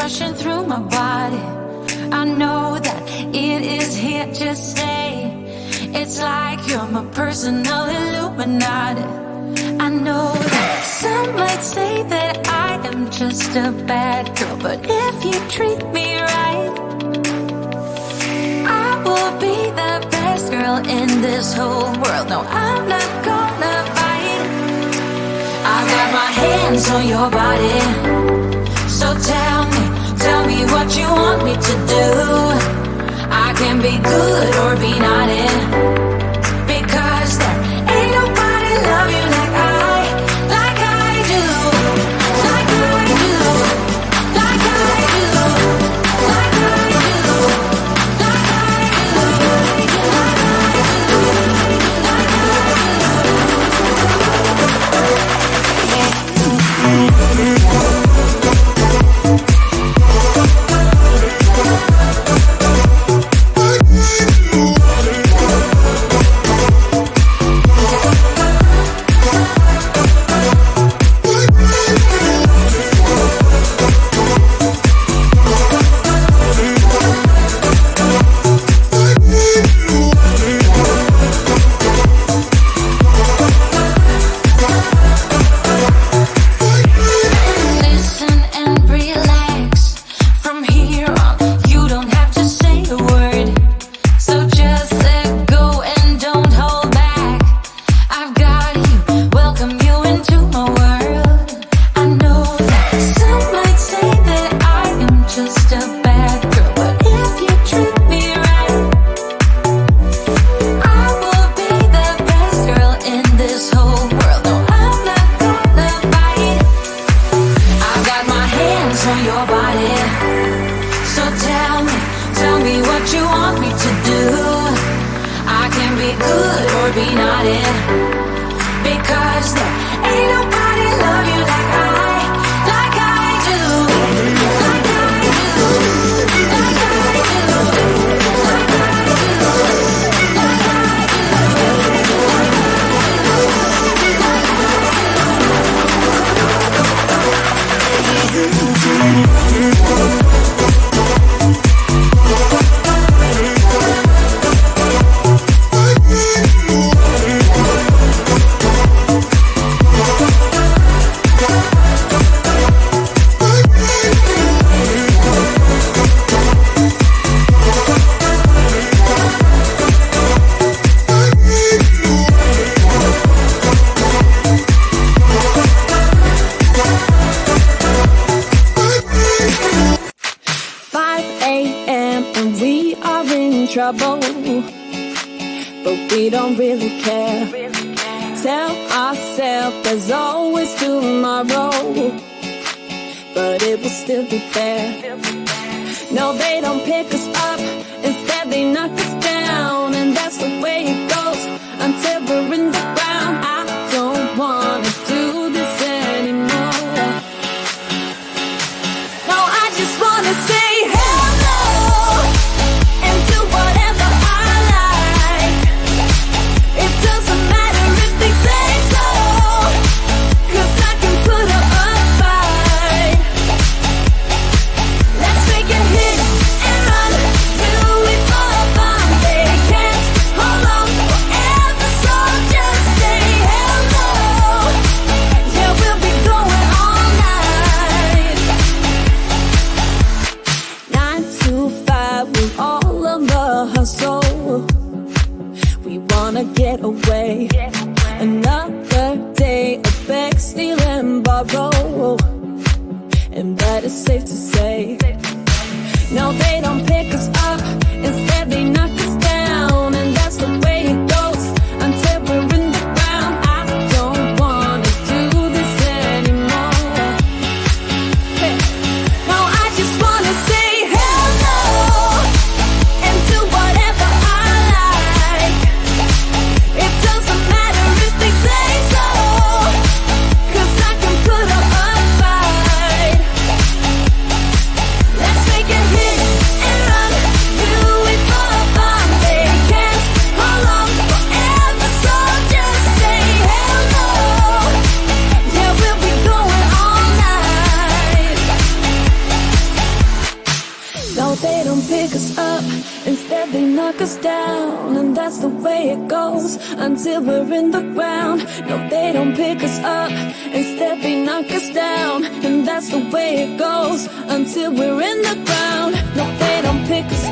rushing through my body. I know that it is here to stay. It's like you're my personal Illuminati. I know that some might say that I am just a bad girl, but if you treat me right, I will be the best girl in this whole world. No, I'm not gonna fight. I got my hands on your body, so tell me what you want me to do. I can be good or be naughty, because there ain't nobody love you like I do, like I do, like I do, like I do, like I trouble, but we don't really care. Tell ourselves there's always tomorrow, but it will still be there. No, they don't pick us up, instead they knock us down, and that's the way it goes until we're in the ground. I don't wanna do this anymore. No, I just wanna say hello and do whatever I like. It doesn't matter if they say so, 'cause I can put up a fight. Let's make a hit and run till we fall apart. They can't hold on forever, so just say hello. Yeah, we'll be going all night. 9 to 5, we're all on the hustle. We wanna get away. Another day of beg, steal and borrow, and that is safe to say. No, they don't pick us up, instead they knock us down, and that's the way it goes until we're in the ground. I don't wanna do this anymore. Hey. No, I just wanna say hello and do whatever I like. It doesn't matter if they say so, 'cause I can put up a fight. Let's make a hit and run till we fall apart. pick us up, instead they knock us down. And that's the way it goes until we're in the ground. No, they don't pick us up, instead they knock us down. And that's the way it goes until we're in the ground. No, they don't pick us